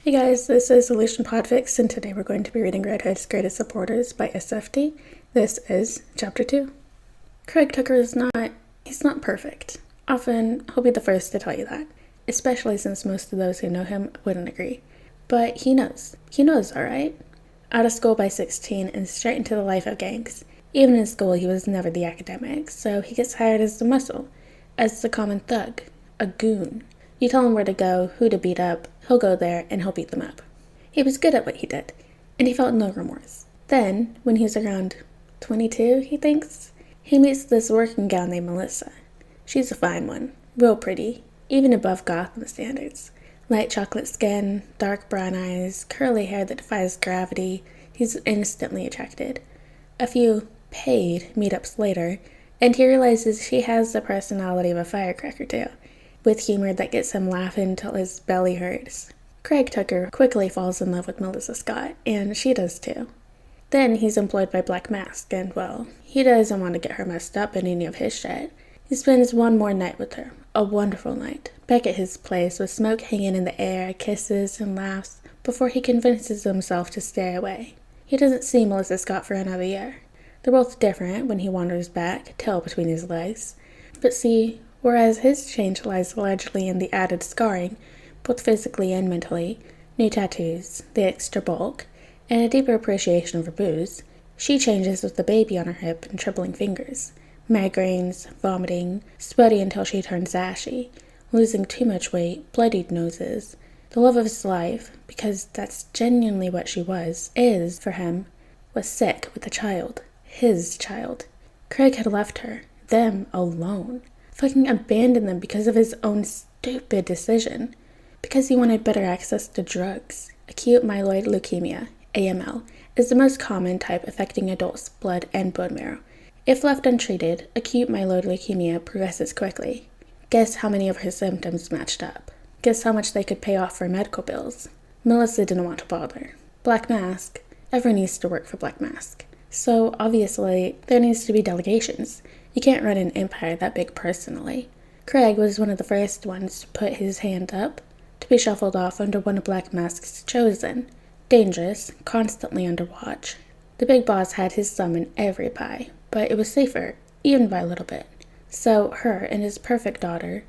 Hey guys, this is Solution Podfic, and today we're going to be reading Redhead's Greatest Supporters by SFD. This is Chapter 2. Craig Tucker he's not perfect. Often, he'll be the first to tell you that, especially since most of those who know him wouldn't agree. But he knows. He knows, alright? Out of school by 16 and straight into the life of gangs. Even in school, he was never the academic, so he gets hired as the muscle, as the common thug, a goon. You tell him where to go, who to beat up, he'll go there and he'll beat them up. He was good at what he did, and he felt no remorse. Then, when he was around 22, he thinks, he meets this working gal named Melissa. She's a fine one, real pretty, even above Gotham standards. Light chocolate skin, dark brown eyes, curly hair that defies gravity. He's instantly attracted. A few paid meetups later, and he realizes she has the personality of a firecracker too, with humor that gets him laughing till his belly hurts. Craig Tucker quickly falls in love with Melissa Scott, and she does too. Then he's employed by Black Mask, and well, he doesn't want to get her messed up in any of his shit. He spends one more night with her, a wonderful night, back at his place with smoke hanging in the air, kisses and laughs, before he convinces himself to stay away. He doesn't see Melissa Scott for another year. They're both different when he wanders back, tail between his legs. But see, whereas his change lies largely in the added scarring, both physically and mentally, new tattoos, the extra bulk, and a deeper appreciation for booze, she changes with the baby on her hip and trembling fingers, migraines, vomiting, sweaty until she turns ashy, losing too much weight, bloodied noses. The love of his life, because that's genuinely what she is for him, was sick with a child, his child. Craig had left her, them alone. Fucking abandoned them because of his own stupid decision. Because he wanted better access to drugs. Acute myeloid leukemia, AML, is the most common type affecting adults' blood and bone marrow. If left untreated, acute myeloid leukemia progresses quickly. Guess how many of her symptoms matched up. Guess how much they could pay off for medical bills. Melissa didn't want to bother. Black Mask, everyone needs to work for Black Mask. So, obviously, there needs to be delegations. You can't run an empire that big personally. Craig was one of the first ones to put his hand up, to be shuffled off under one of Black Mask's chosen. Dangerous, constantly under watch. The big boss had his thumb in every pie, but it was safer, even by a little bit. So, her and his perfect daughter,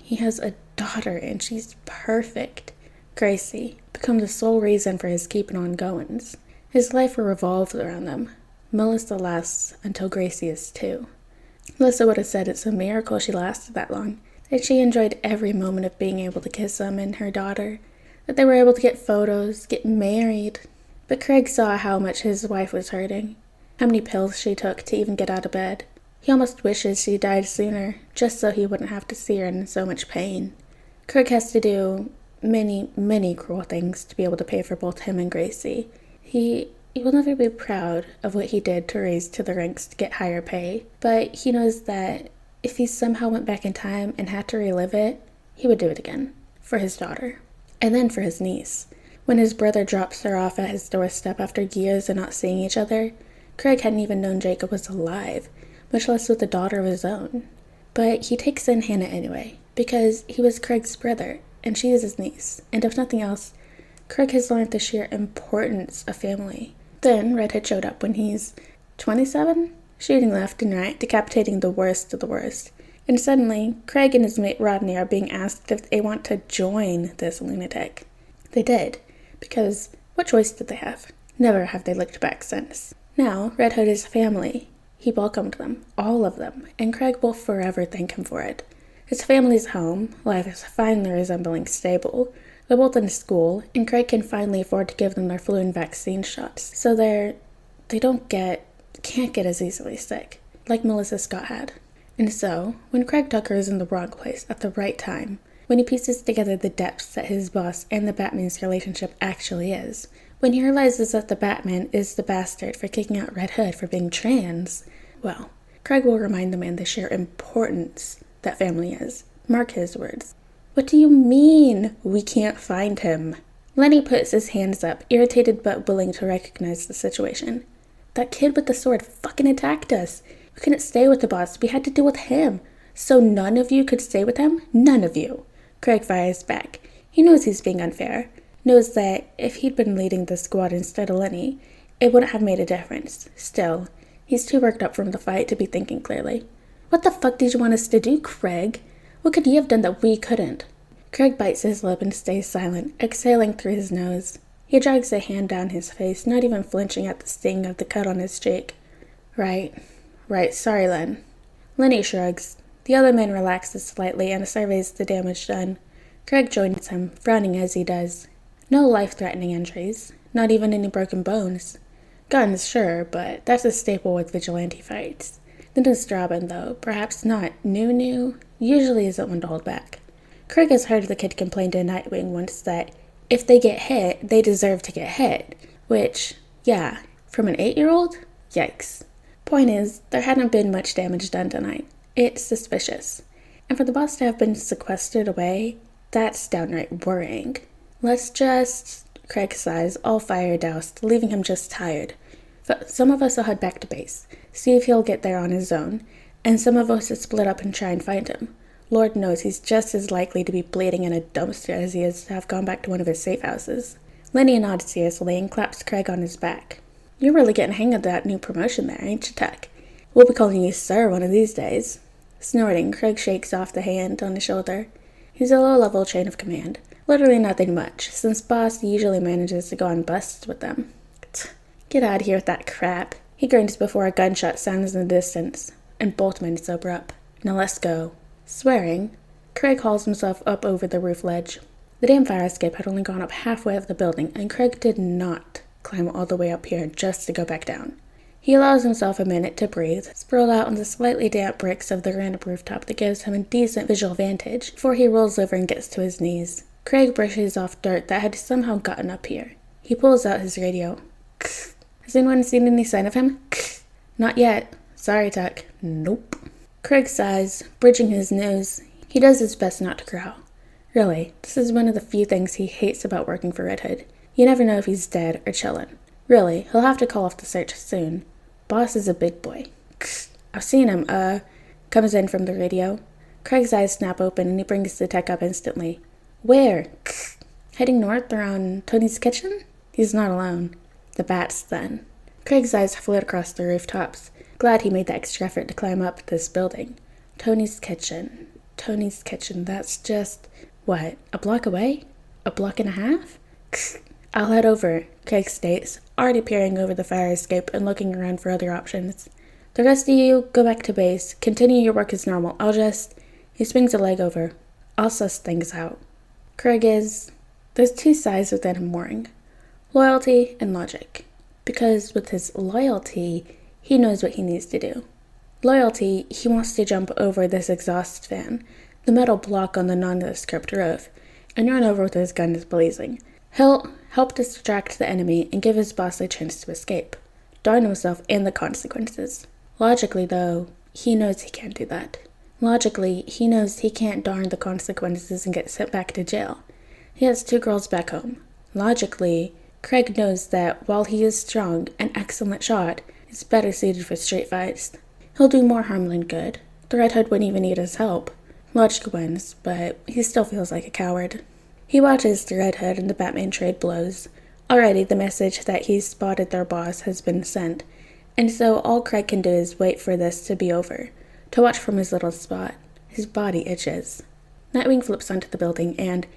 he has a daughter and she's perfect. Gracie, become the sole reason for his keeping on goings. His life revolved around them. Melissa lasts until Gracie is 2. Melissa would have said it's a miracle she lasted that long, that she enjoyed every moment of being able to kiss him and her daughter, that they were able to get photos, get married. But Craig saw how much his wife was hurting, how many pills she took to even get out of bed. He almost wishes she died sooner, just so he wouldn't have to see her in so much pain. Craig has to do many, many cruel things to be able to pay for both him and Gracie. He will never be proud of what he did to raise to the ranks to get higher pay, but he knows that if he somehow went back in time and had to relive it, he would do it again, for his daughter, and then for his niece. When his brother drops her off at his doorstep after years of not seeing each other, Craig hadn't even known Jacob was alive, much less with a daughter of his own. But he takes in Hannah anyway, because he was Craig's brother, and she is his niece, and if nothing else, Craig has learned the sheer importance of family. Then Redhead showed up when he's 27, shooting left and right, decapitating the worst of the worst. And suddenly, Craig and his mate Rodney are being asked if they want to join this lunatic. They did, because what choice did they have? Never have they looked back since. Now, Red Hood is family. He welcomed them, all of them, and Craig will forever thank him for it. His family's home, life is finally resembling stable. They're both in school, and Craig can finally afford to give them their flu and vaccine shots, so they can't get as easily sick, like Melissa Scott had. And so, when Craig Tucker is in the wrong place at the right time, when he pieces together the depths that his boss and the Batman's relationship actually is, when he realizes that the Batman is the bastard for kicking out Red Hood for being trans, well, Craig will remind the man the sheer importance that family is. Mark his words. What do you mean, we can't find him? Lenny puts his hands up, irritated but willing to recognize the situation. That kid with the sword fucking attacked us. We couldn't stay with the boss, we had to deal with him. So none of you could stay with him? None of you. Craig fires back. He knows he's being unfair. knows that if he'd been leading the squad instead of Lenny, it wouldn't have made a difference. Still, he's too worked up from the fight to be thinking clearly. What the fuck did you want us to do, Craig? What could you have done that we couldn't? Craig bites his lip and stays silent, exhaling through his nose. He drags a hand down his face, not even flinching at the sting of the cut on his cheek. Right, sorry, Len. Lenny shrugs. The other man relaxes slightly and surveys the damage done. Craig joins him, frowning as he does. No life-threatening injuries, not even any broken bones. Guns, sure, but that's a staple with vigilante fights. The new Strabon, though, perhaps not new, usually isn't one to hold back. Craig has heard the kid complain to Nightwing once that if they get hit, they deserve to get hit. Which, yeah, from an 8-year-old? Yikes. Point is, there hadn't been much damage done tonight. It's suspicious. And for the boss to have been sequestered away, that's downright worrying. Craig sighs, all fire doused, leaving him just tired. Some of us will head back to base, see if he'll get there on his own, and some of us will split up and try and find him. Lord knows he's just as likely to be bleeding in a dumpster as he is to have gone back to one of his safe houses. Lenny nods seriously and claps Craig on his back. You're really getting the hang of that new promotion there, ain't you, Tuck? We'll be calling you Sir one of these days. Snorting, Craig shakes off the hand on his shoulder. He's a low-level chain of command. Literally nothing much, since Boss usually manages to go on busts with them. Get out of here with that crap. He grins before a gunshot sounds in the distance, and both men sober up. Now let's go. Swearing, Craig hauls himself up over the roof ledge. The damn fire escape had only gone up halfway of the building, and Craig did not climb all the way up here just to go back down. He allows himself a minute to breathe, sprawled out on the slightly damp bricks of the granite rooftop that gives him a decent visual vantage, before he rolls over and gets to his knees. Craig brushes off dirt that had somehow gotten up here. He pulls out his radio. Has anyone seen any sign of him? Not yet. Sorry, Tuck. Nope. Craig sighs, bridging his nose. He does his best not to growl. Really, this is one of the few things he hates about working for Red Hood. You never know if he's dead or chillin'. Really, he'll have to call off the search soon. Boss is a big boy. I've seen him, comes in from the radio. Craig's eyes snap open and he brings the tech up instantly. Where? Heading north around Tony's kitchen? He's not alone. The bats, then. Craig's eyes flit across the rooftops. Glad he made the extra effort to climb up this building. Tony's kitchen, that's just, what, a block away? A block and a half? I'll head over, Craig states, already peering over the fire escape and looking around for other options. The rest of you, go back to base. Continue your work as normal. He swings a leg over. I'll suss things out. There's two sides within him warring. Loyalty and logic. Because with his loyalty, he knows what he needs to do. Loyalty, he wants to jump over this exhaust fan, the metal block on the nondescript roof, and run over with his gun blazing. He'll help distract the enemy and give his boss a chance to escape. Darn himself and the consequences. Logically, though, he knows he can't do that. Logically, he knows he can't darn the consequences and get sent back to jail. He has 2 girls back home. Logically, Craig knows that while he is strong, an excellent shot, he's better suited for street fights. He'll do more harm than good. The Red Hood wouldn't even need his help. Logic wins, but he still feels like a coward. He watches the Red Hood and the Batman trade blows. Already the message that he's spotted their boss has been sent, and so all Craig can do is wait for this to be over, to watch from his little spot. His body itches. Nightwing flips onto the building, and,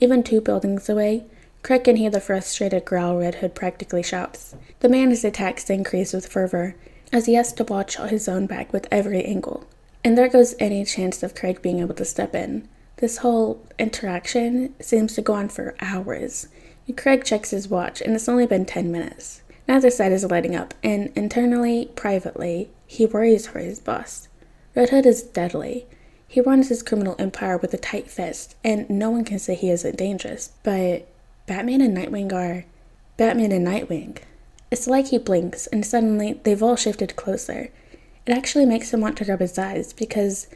even 2 buildings away, Craig can hear the frustrated growl Red Hood practically shouts. The man's attacks increase with fervor, as he has to watch his own back with every angle. And there goes any chance of Craig being able to step in. This whole interaction seems to go on for hours. Craig checks his watch, and it's only been 10 minutes. Neither side is lighting up, and internally, privately, he worries for his boss. Red Hood is deadly. He runs his criminal empire with a tight fist, and no one can say he isn't dangerous. But Batman and Nightwing are Batman and Nightwing. It's like he blinks, and suddenly they've all shifted closer. It actually makes him want to rub his eyes, because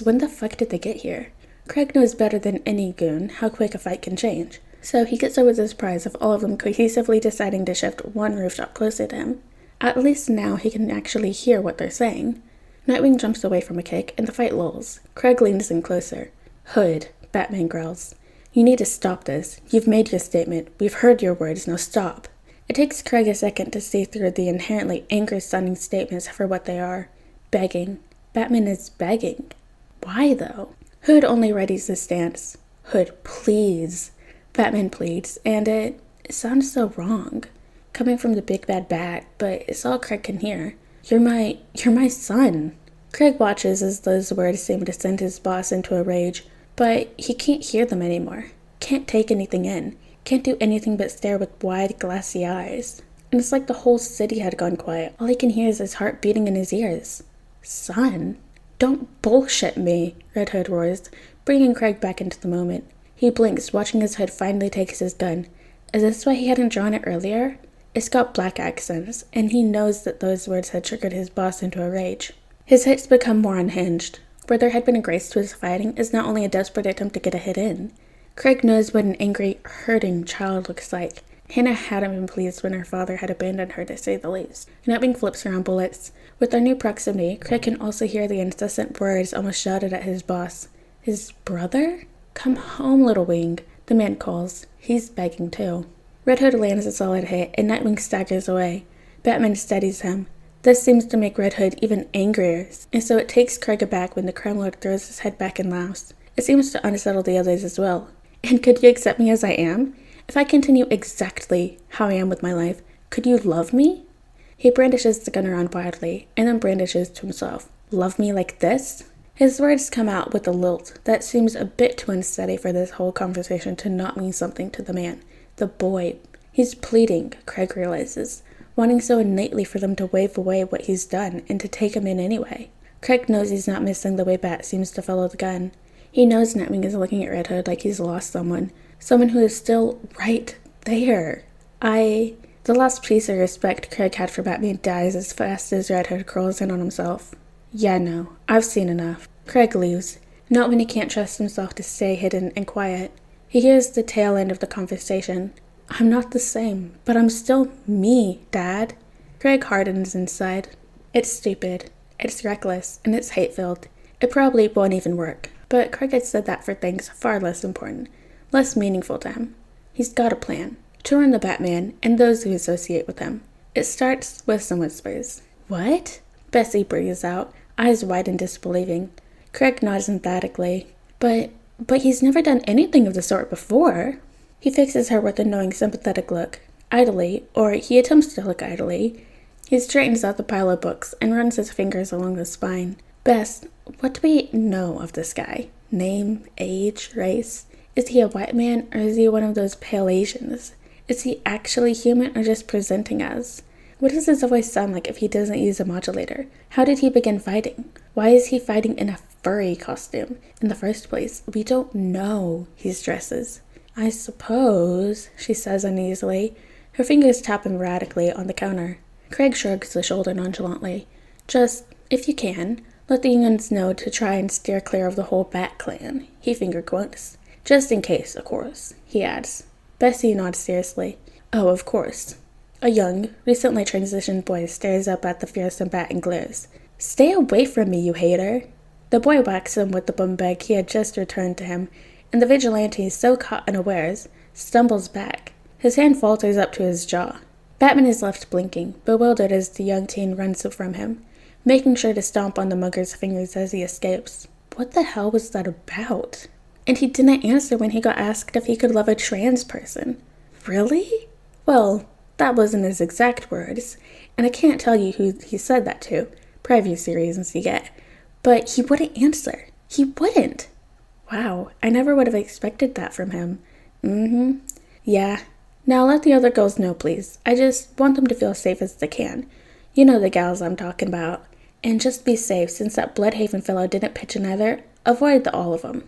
when the fuck did they get here? Craig knows better than any goon how quick a fight can change. So he gets over the surprise of all of them cohesively deciding to shift one rooftop closer to him. At least now he can actually hear what they're saying. Nightwing jumps away from a kick, and the fight lulls. Craig leans in closer. Hood, Batman growls. You need to stop this. You've made your statement. We've heard your words. Now stop. It takes Craig a second to see through the inherently angry-sounding statements for what they are. Begging. Batman is begging. Why, though? Hood only readies his stance. Hood, please. Batman pleads, and it sounds so wrong. Coming from the big bad bat, but it's all Craig can hear. You're my son. Craig watches as those words seem to send his boss into a rage, but he can't hear them anymore. Can't take anything in. Can't do anything but stare with wide, glassy eyes. And it's like the whole city had gone quiet. All he can hear is his heart beating in his ears. Son? Don't bullshit me, Red Hood roars, bringing Craig back into the moment. He blinks, watching as Hood finally takes his gun. Is this why he hadn't drawn it earlier? It's got black accents, and he knows that those words had triggered his boss into a rage. His hits become more unhinged. Where there had been a grace to his fighting is now only a desperate attempt to get a hit in. Craig knows what an angry, hurting child looks like. Hannah hadn't been pleased when her father had abandoned her, to say the least. Nightwing flips around bullets. With their new proximity, Craig can also hear the incessant words almost shouted at his boss. His brother? Come home, little wing, the man calls. He's begging too. Red Hood lands a solid hit, and Nightwing staggers away. Batman steadies him. This seems to make Red Hood even angrier, and so it takes Craig aback when the Crime Lord throws his head back and laughs. It seems to unsettle the others as well. And could you accept me as I am? If I continue exactly how I am with my life, could you love me? He brandishes the gun around wildly, and then brandishes to himself. Love me like this? His words come out with a lilt that seems a bit too unsteady for this whole conversation to not mean something to the man. The boy. He's pleading, Craig realizes, wanting so innately for them to wave away what he's done and to take him in anyway. Craig knows he's not missing the way Bat seems to follow the gun. He knows Nightwing is looking at Red Hood like he's lost someone who is still right there. The last piece of respect Craig had for Batman dies as fast as Red Hood curls in on himself. Yeah, no, I've seen enough. Craig leaves, not when he can't trust himself to stay hidden and quiet. He hears the tail end of the conversation. I'm not the same, but I'm still me, Dad. Craig hardens inside. It's stupid, it's reckless, and it's hate-filled. It probably won't even work, but Craig had said that for things far less important, less meaningful to him. He's got a plan to ruin the Batman and those who associate with him. It starts with some whispers. What? Bessie breathes out, eyes wide and disbelieving. Craig nods emphatically. But he's never done anything of the sort before. He fixes her with a knowing, sympathetic look. Idly, or he attempts to look idly, he straightens out the pile of books and runs his fingers along the spine. Bess, what do we know of this guy? Name, age, race? Is he a white man, or is he one of those pale Asians? Is he actually human, or just presenting as? What does his voice sound like if he doesn't use a modulator? How did he begin fighting? Why is he fighting in a furry costume? In the first place, we don't know his dresses. I suppose, she says uneasily. Her fingers tap erratically on the counter. Craig shrugs the shoulder nonchalantly. Just, if you can, let the young'uns know to try and steer clear of the whole Bat Clan, he finger quotes. Just in case, of course, he adds. Bessie nods seriously. Oh, of course. A young, recently transitioned boy stares up at the fearsome Bat and glares. Stay away from me, you hater! The boy whacks him with the bum bag he had just returned to him, and the vigilante, so caught unawares, stumbles back. His hand falters up to his jaw. Batman is left blinking, bewildered as the young teen runs from him, making sure to stomp on the mugger's fingers as he escapes. What the hell was that about? And he didn't answer when he got asked if he could love a trans person. Really? Well, that wasn't his exact words, and I can't tell you who he said that to. Privacy reasons you get. But he wouldn't answer. He wouldn't. Wow, I never would have expected that from him. Yeah. Now let the other girls know, please. I just want them to feel safe as they can. You know the gals I'm talking about. And just be safe, since that Bloodhaven fellow didn't pitch in either. Avoid the all of them.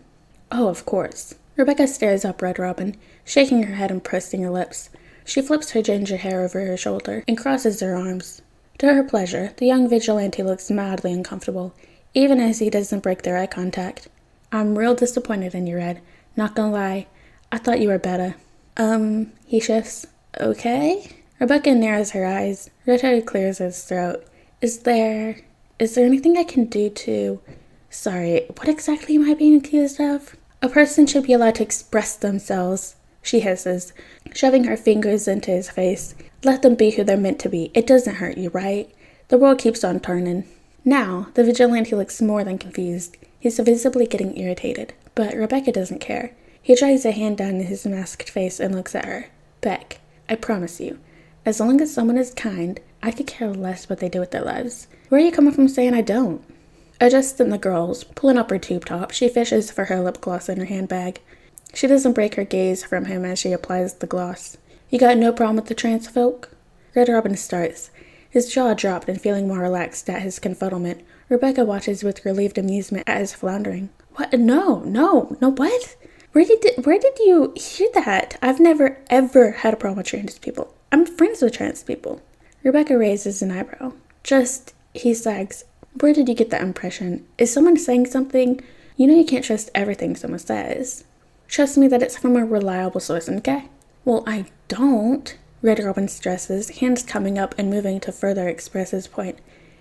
Oh, of course. Rebecca stares up Red Robin, shaking her head and pursing her lips. She flips her ginger hair over her shoulder and crosses her arms. To her pleasure, the young vigilante looks mildly uncomfortable, even as he doesn't break their eye contact. I'm real disappointed in you, Red. Not gonna lie. I thought you were better. He shifts. Okay? Rebecca narrows her eyes. Red Hood clears his throat. Is there anything I can do to... Sorry, what exactly am I being accused of? A person should be allowed to express themselves, she hisses, shoving her fingers into his face. Let them be who they're meant to be. It doesn't hurt you, right? The world keeps on turning. Now, the vigilante looks more than confused. He's visibly getting irritated, but Rebecca doesn't care. He drags a hand down his masked face and looks at her. Beck, I promise you, as long as someone is kind, I could care less what they do with their lives. Where are you coming from saying I don't? Adjusting the girls, pulling up her tube top, she fishes for her lip gloss in her handbag. She doesn't break her gaze from him as she applies the gloss. You got no problem with the trans folk? Red Robin starts, his jaw dropped and feeling more relaxed at his confuddlement. Rebecca watches with relieved amusement at his floundering. What? No, what? Where did you hear that? I've never, ever had a problem with trans people. I'm friends with trans people. Rebecca raises an eyebrow. He sags. Where did you get that impression? Is someone saying something? You know you can't trust everything someone says. Trust me that it's from a reliable source, okay? Well, I don't. Red Robin stresses, hands coming up and moving to further express his point.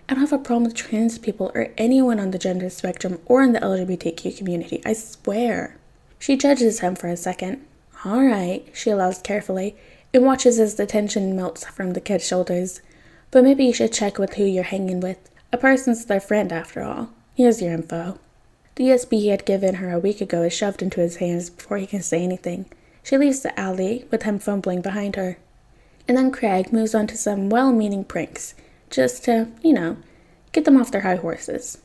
I don't have a problem with trans people or anyone on the gender spectrum or in the LGBTQ community, I swear. She judges him for a second. All right, she allows carefully, and watches as the tension melts from the kid's shoulders. But maybe you should check with who you're hanging with. A person's their friend, after all. Here's your info. The USB he had given her a week ago is shoved into his hands before he can say anything. She leaves the alley, with him fumbling behind her. And then Craig moves on to some well-meaning pranks, just to, get them off their high horses.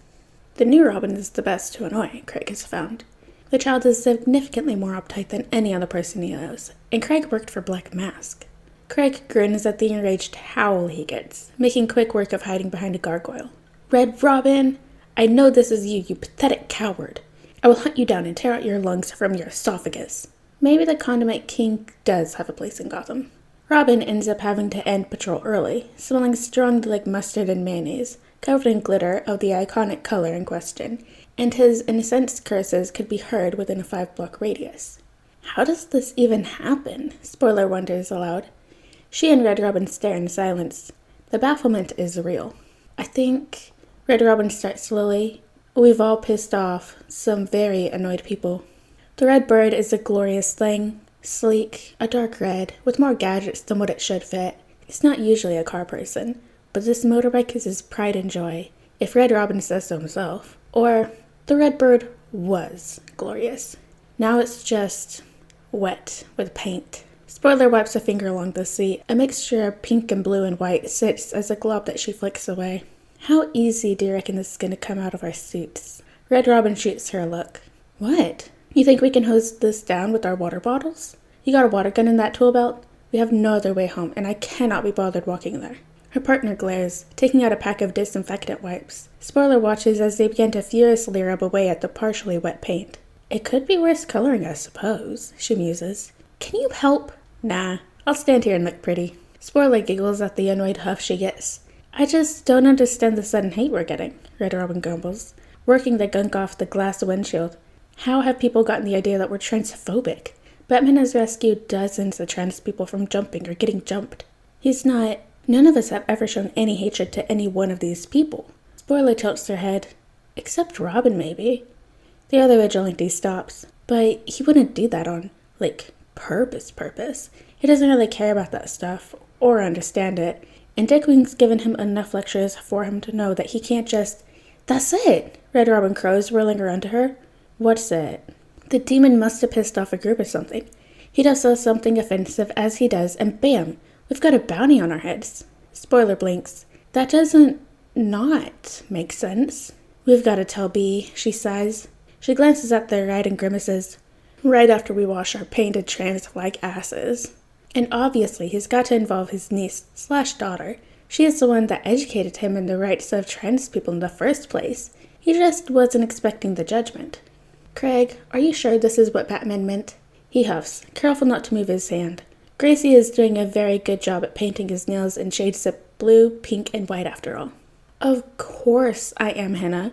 The new Robin is the best to annoy, Craig has found. The child is significantly more uptight than any other person he knows, and Craig worked for Black Mask. Craig grins at the enraged howl he gets, making quick work of hiding behind a gargoyle. Red Robin, I know this is you pathetic coward. I will hunt you down and tear out your lungs from your esophagus. Maybe the Condiment King does have a place in Gotham. Robin ends up having to end patrol early, smelling strongly like mustard and mayonnaise, covered in glitter of the iconic color in question, and his incensed curses could be heard within a 5-block radius. How does this even happen? Spoiler wonders aloud. She and Red Robin stare in silence. The bafflement is real. I think, Red Robin starts slowly, we've all pissed off some very annoyed people. The red bird is a glorious thing. Sleek, a dark red, with more gadgets than what it should fit. He's not usually a car person, but this motorbike is his pride and joy, if Red Robin says so himself. Or, the red bird was glorious. Now it's just wet with paint. Spoiler wipes a finger along the seat. A mixture of pink and blue and white sits as a glob that she flicks away. How easy do you reckon this is going to come out of our suits? Red Robin shoots her a look. What? You think we can hose this down with our water bottles? You got a water gun in that tool belt? We have no other way home, and I cannot be bothered walking there. Her partner glares, taking out a pack of disinfectant wipes. Spoiler watches as they begin to furiously rub away at the partially wet paint. It could be worse coloring, I suppose, she muses. Can you help? Nah, I'll stand here and look pretty. Spoiler giggles at the annoyed huff she gets. I just don't understand the sudden hate we're getting, Red Robin grumbles, working the gunk off the glass windshield. How have people gotten the idea that we're transphobic? Batman has rescued dozens of trans people from jumping or getting jumped. None of us have ever shown any hatred to any one of these people. Spoiler tilts her head. Except Robin, maybe. The other vigilante stops. But he wouldn't do that on, purpose. He doesn't really care about that stuff, or understand it. And Dickwing's given him enough lectures for him to know that he can't just... That's it! Red Robin crows, whirling around to her. What's it? The demon must have pissed off a group or something. He does something offensive as he does, and bam! We've got a bounty on our heads. Spoiler blinks. That doesn't not make sense. We've got to tell B, she sighs. She glances at the ride and grimaces. Right after we wash our painted trans flag asses. And obviously he's got to involve his niece/daughter. She is the one that educated him in the rights of trans people in the first place. He just wasn't expecting the judgment. Craig, are you sure this is what Batman meant? He huffs, careful not to move his hand. Gracie is doing a very good job at painting his nails in shades of blue, pink, and white after all. Of course I am, Hannah.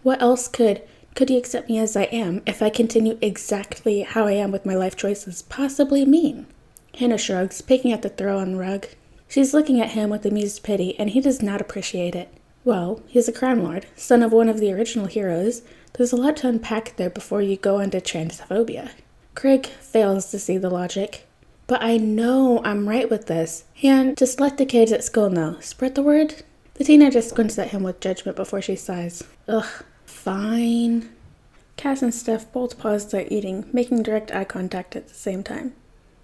What else could you accept me as I am if I continue exactly how I am with my life choices possibly mean? Hannah shrugs, picking at the throw on the rug. She's looking at him with amused pity, and he does not appreciate it. Well, he's a crime lord, son of one of the original heroes. There's a lot to unpack there before you go into transphobia. Craig fails to see the logic. But I know I'm right with this. And just let the kids at school know. Spread the word. The teenager squints at him with judgment before she sighs. Ugh, fine. Cass and Steph both pause their eating, making direct eye contact at the same time.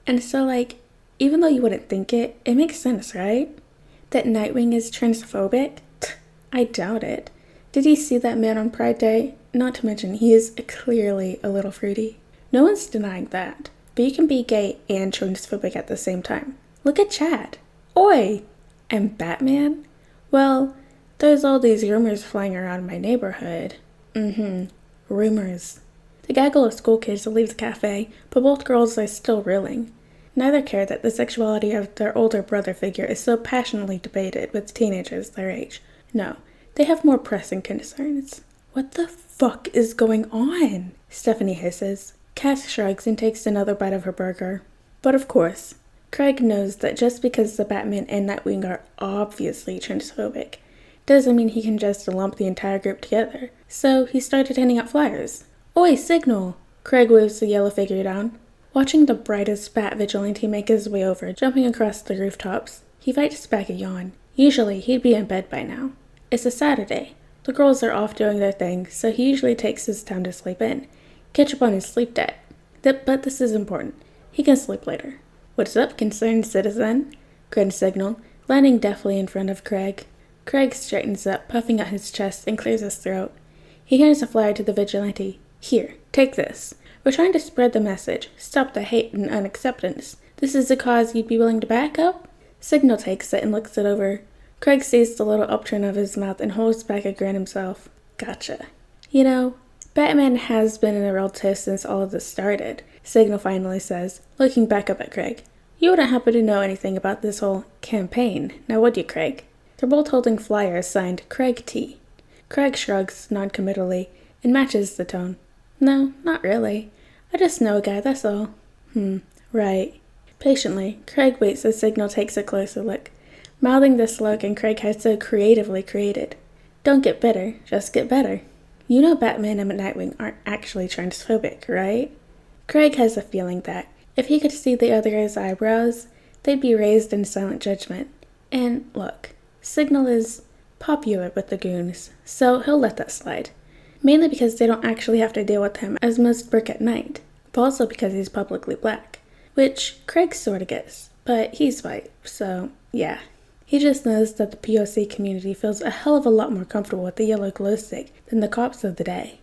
And so, even though you wouldn't think it, it makes sense, right? That Nightwing is transphobic? I doubt it. Did you see that man on Pride Day? Not to mention, he is clearly a little fruity. No one's denying that. But you can be gay and transphobic at the same time. Look at Chad. Oi! And Batman? Well, there's all these rumors flying around my neighborhood. Rumors. The gaggle of school kids leave the cafe, but both girls are still reeling. Neither care that the sexuality of their older brother figure is so passionately debated with teenagers their age. No, they have more pressing concerns. What the fuck is going on? Stephanie hisses. Cass shrugs and takes another bite of her burger. But of course, Craig knows that just because the Batman and Nightwing are obviously transphobic, doesn't mean he can just lump the entire group together. So he started handing out flyers. Oi, signal! Craig waves the yellow figure down. Watching the brightest Bat vigilante make his way over, jumping across the rooftops, he fights back a yawn. Usually, he'd be in bed by now. It's a Saturday. The girls are off doing their thing, so he usually takes his time to sleep in. Catch up on his sleep debt. But this is important. He can sleep later. What's up, concerned citizen? Craig signaled, landing deftly in front of Craig. Craig straightens up, puffing out his chest, and clears his throat. He hands a flyer to the vigilante. Here, take this. We're trying to spread the message. Stop the hate and unacceptance. This is a cause you'd be willing to back up? Signal takes it and looks it over. Craig sees the little upturn of his mouth and holds back a grin himself. Gotcha. You know, Batman has been in a real tiff since all of this started, Signal finally says, looking back up at Craig. You wouldn't happen to know anything about this whole campaign, now would you, Craig? They're both holding flyers signed Craig T. Craig shrugs non-committally and matches the tone. No, not really. I just know a guy, that's all. Right. Patiently, Craig waits as Signal takes a closer look, mouthing the slogan Craig had so creatively created. Don't get bitter, just get better. You know Batman and Nightwing aren't actually transphobic, right? Craig has a feeling that, if he could see the other's eyebrows, they'd be raised in silent judgment. And look, Signal is popular with the goons, so he'll let that slide. Mainly because they don't actually have to deal with him as most work at night, but also because he's publicly black. Which Craig sorta gets, but he's white, so yeah. He just knows that the POC community feels a hell of a lot more comfortable with the yellow glow stick than the cops of the day.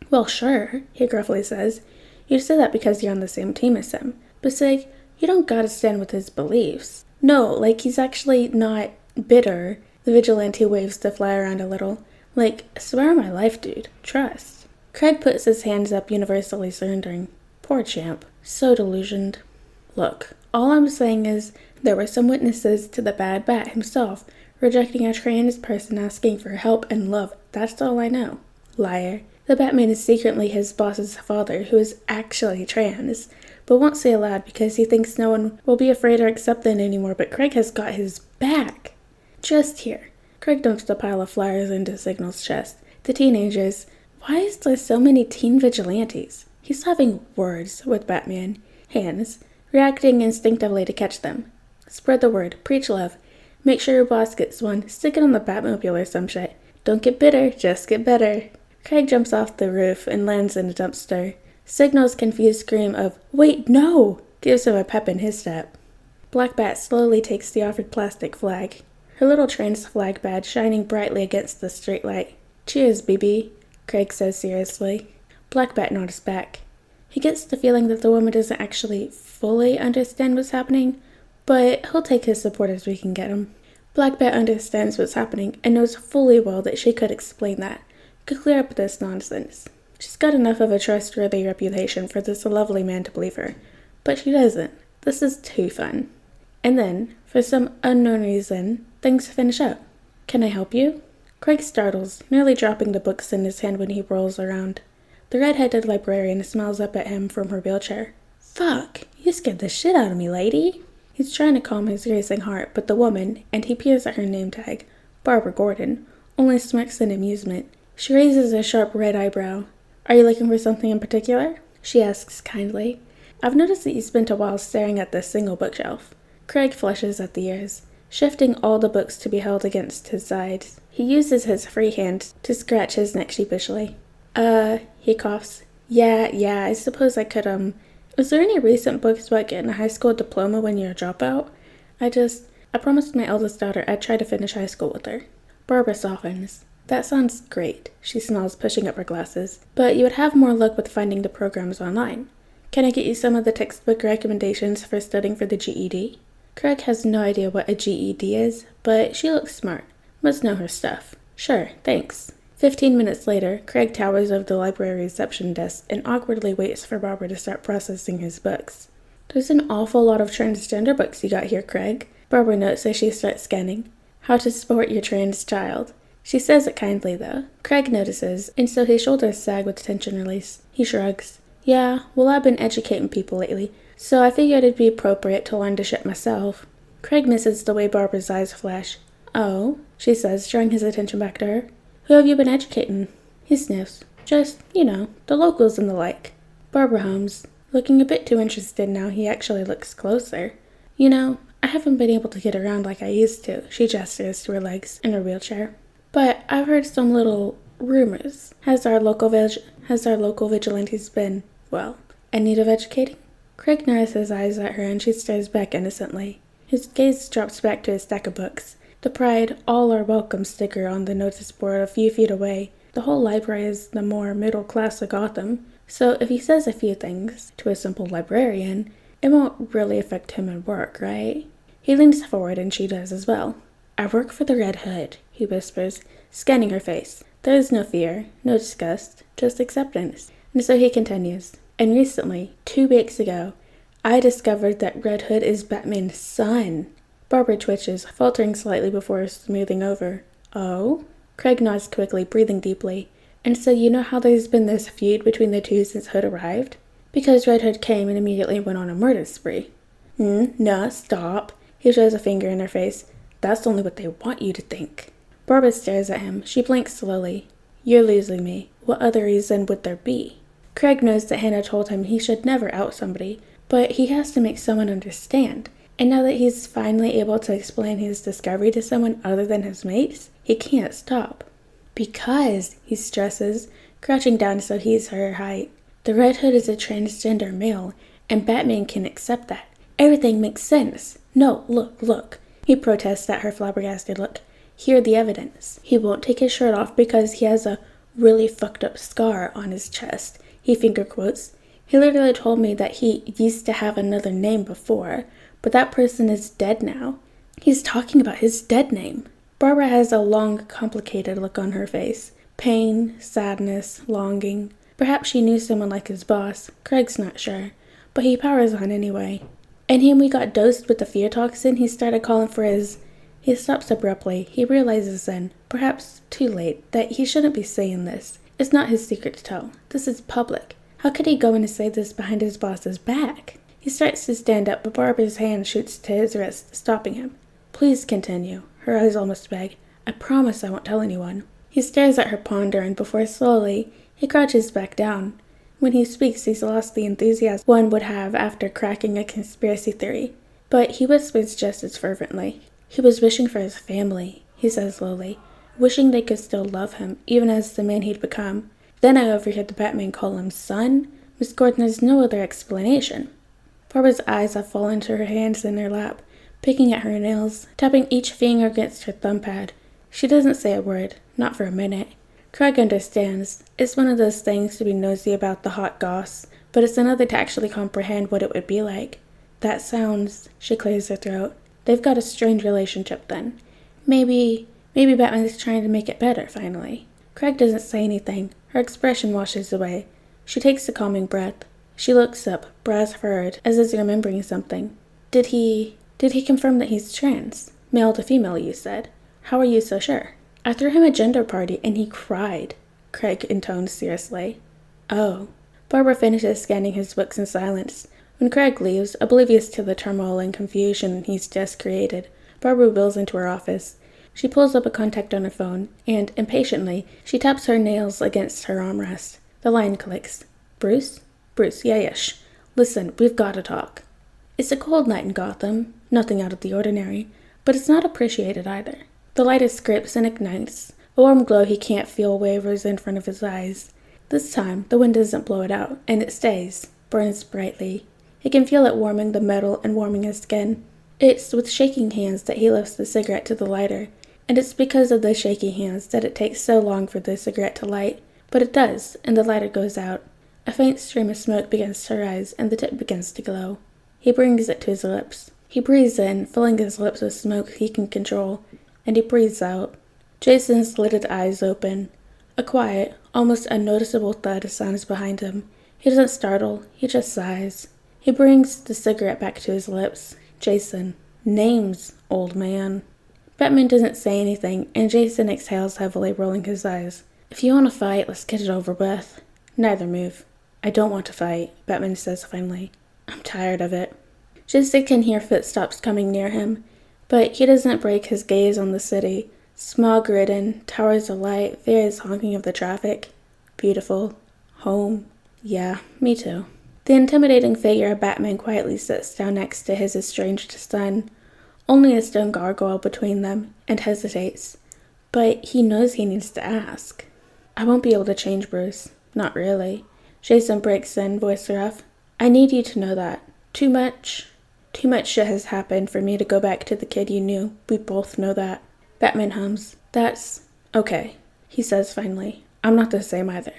Well, sure, he gruffly says. You say that because you're on the same team as him. But Sig, you don't gotta stand with his beliefs. No, he's actually not bitter. The vigilante waves the flyer around a little. I swear on my life, dude. Trust. Craig puts his hands up, universally surrendering. Poor champ. So delusioned. Look, all I'm saying is, there were some witnesses to the bad bat himself, rejecting a trans person asking for help and love. That's all I know. Liar. The Batman is secretly his boss's father, who is actually trans, but won't say aloud because he thinks no one will be afraid or accept it anymore, but Craig has got his back. Just here. Craig dumps the pile of flyers into Signal's chest. The teenagers. Why is there so many teen vigilantes? He's having words with Batman. Hands. Reacting instinctively to catch them. Spread the word. Preach love. Make sure your boss gets one. Stick it on the Batmobile or some shit. Don't get bitter, just get better. Craig jumps off the roof and lands in a dumpster. Signal's confused scream of, "Wait, no!" gives him a pep in his step. Black Bat slowly takes the offered plastic flag, her little trans flag badge shining brightly against the streetlight. "Cheers, BB," Craig says seriously. Black Bat nods back. He gets the feeling that the woman doesn't actually fully understand what's happening, but he'll take his support as we can get him. Black Bat understands what's happening and knows fully well that she could explain that, could clear up this nonsense. She's got enough of a trustworthy reputation for this lovely man to believe her, but she doesn't. This is too fun. And then, for some unknown reason, things finish up. "Can I help you?" Craig startles, nearly dropping the books in his hand when he whirls around. The red-headed librarian smiles up at him from her wheelchair. "Fuck, you scared the shit out of me, lady." He's trying to calm his racing heart, but the woman, and he peers at her name tag, Barbara Gordon, only smirks in amusement. She raises a sharp red eyebrow. Are you looking for something in particular? She asks kindly. I've noticed that you spent a while staring at this single bookshelf. Craig flushes at the ears, shifting all the books to be held against his sides. He uses his free hand to scratch his neck sheepishly. He coughs. Yeah, I suppose I could, is there any recent books about getting a high school diploma when you're a dropout? I promised my eldest daughter I'd try to finish high school with her. Barbara softens. That sounds great, she smiles, pushing up her glasses. But you would have more luck with finding the programs online. Can I get you some of the textbook recommendations for studying for the GED? Craig has no idea what a GED is, but she looks smart. Must know her stuff. Sure, thanks. 15 minutes later, Craig towers over the library reception desk and awkwardly waits for Barbara to start processing his books. There's an awful lot of transgender books you got here, Craig, Barbara notes as she starts scanning. How to support your trans child. She says it kindly, though. Craig notices, and so his shoulders sag with tension release. He shrugs. Yeah, well, I've been educating people lately, so I figured it'd be appropriate to learn to ship myself. Craig misses the way Barbara's eyes flash. Oh, she says, drawing his attention back to her. Who have you been educating? He sniffs. Just, the locals and the like. Barbara hums, looking a bit too interested now he actually looks closer. I haven't been able to get around like I used to, she gestures to her legs in her wheelchair. But I've heard some little rumors. Has our local vigilantes been, in need of educating? Craig narrows his eyes at her and she stares back innocently. His gaze drops back to his stack of books. The Pride All Are Welcome sticker on the notice board a few feet away. The whole library is the more middle class of Gotham, so if he says a few things to a simple librarian, it won't really affect him at work, right? He leans forward and she does as well. I work for the Red Hood, he whispers, scanning her face. There is no fear, no disgust, just acceptance. And so he continues. And recently, 2 weeks ago, I discovered that Red Hood is Batman's son. Barbara twitches, faltering slightly before smoothing over. Oh? Craig nods quickly, breathing deeply. And so you know how there's been this feud between the two since Hood arrived? Because Red Hood came and immediately went on a murder spree. No, stop. He shows a finger in her face. That's only what they want you to think. Barbara stares at him. She blinks slowly. You're losing me. What other reason would there be? Craig knows that Hannah told him he should never out somebody, but he has to make someone understand. And now that he's finally able to explain his discovery to someone other than his mates, he can't stop. Because, he stresses, crouching down so he's her height, the Red Hood is a transgender male, and Batman can accept that. Everything makes sense. No, look. He protests at her flabbergasted look. Hear the evidence. He won't take his shirt off because he has a really fucked up scar on his chest. He finger quotes. He literally told me that he used to have another name before, but that person is dead now. He's talking about his dead name. Barbara has a long, complicated look on her face. Pain, sadness, longing. Perhaps she knew someone like his boss. Craig's not sure, but he powers on anyway. And when we got dosed with the fear toxin, he started calling for his... He stops abruptly. He realizes then, perhaps too late, that he shouldn't be saying this. It's not his secret to tell. This is public. How could he go in and say this behind his boss's back? He starts to stand up, but Barbara's hand shoots to his wrist, stopping him. Please continue. Her eyes almost beg. I promise I won't tell anyone. He stares at her pondering before slowly he crouches back down. When he speaks, he's lost the enthusiasm one would have after cracking a conspiracy theory. But he whispers just as fervently. He was wishing for his family, he says slowly, wishing they could still love him, even as the man he'd become. Then I overheard the Batman call him son. Miss Gordon has no other explanation. Barbara's eyes have fallen to her hands in her lap, picking at her nails, tapping each finger against her thumb pad. She doesn't say a word, not for a minute. Craig understands. It's one of those things to be nosy about the hot goss, but it's another to actually comprehend what it would be like. That sounds... She clears her throat. They've got a strange relationship then. Maybe Batman's trying to make it better, finally. Craig doesn't say anything. Her expression washes away. She takes a calming breath. She looks up, brows furrowed, as is remembering something. Did he confirm that he's trans? Male to female, you said. How are you so sure? I threw him a gender party and he cried, Craig intoned seriously. Oh. Barbara finishes scanning his books in silence. When Craig leaves, oblivious to the turmoil and confusion he's just created, Barbara wheels into her office. She pulls up a contact on her phone, and, impatiently, she taps her nails against her armrest. The line clicks. Bruce? Bruce, yeah, shh. Listen, we've got to talk. It's a cold night in Gotham, nothing out of the ordinary, but it's not appreciated either. The lighter scrapes and ignites. A warm glow he can't feel wavers in front of his eyes. This time, the wind doesn't blow it out, and it stays, burns brightly. He can feel it warming the metal and warming his skin. It's with shaking hands that he lifts the cigarette to the lighter, and it's because of the shaky hands that it takes so long for the cigarette to light. But it does, and the lighter goes out. A faint stream of smoke begins to rise, and the tip begins to glow. He brings it to his lips. He breathes in, filling his lips with smoke he can control, and he breathes out. Jason's lidded eyes open. A quiet, almost unnoticeable thud sounds behind him. He doesn't startle, he just sighs. He brings the cigarette back to his lips. Jason. Names, old man. Batman doesn't say anything, and Jason exhales heavily, rolling his eyes. If you want to fight, let's get it over with. Neither move. I don't want to fight, Batman says finally. I'm tired of it. Jason can hear footsteps coming near him, but he doesn't break his gaze on the city. Smog-ridden, towers of light, various honking of the traffic. Beautiful. Home. Yeah, me too. The intimidating figure of Batman quietly sits down next to his estranged son, only a stone gargoyle between them, and hesitates. But he knows he needs to ask. I won't be able to change, Bruce. Not really. Jason breaks in, voice rough. I need you to know that. Too much shit has happened for me to go back to the kid you knew. We both know that. Batman hums. That's okay, he says finally. I'm not the same either.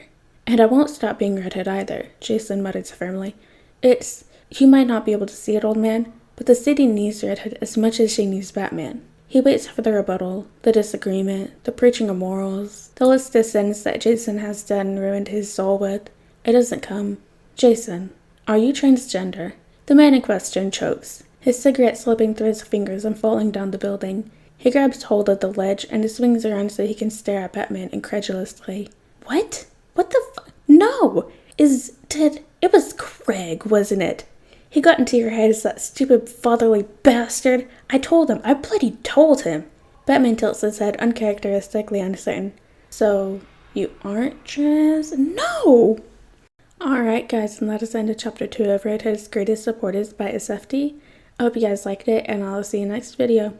And I won't stop being redhead either, Jason mutters firmly. You might not be able to see it, old man, but the city needs redhead as much as she needs Batman. He waits for the rebuttal, the disagreement, the preaching of morals, the list of sins that Jason has done and ruined his soul with. It doesn't come. Jason, are you transgender? The man in question chokes, his cigarette slipping through his fingers and falling down the building. He grabs hold of the ledge and swings around so he can stare at Batman incredulously. What? What the No! It was Craig, wasn't it? He got into your head as that stupid fatherly bastard. I bloody told him. Batman tilts his head, uncharacteristically uncertain. So, you aren't trans? No! Alright guys, and that is the end of chapter 2 of Redhead's Greatest Supporters by SFD. I hope you guys liked it, and I'll see you next video.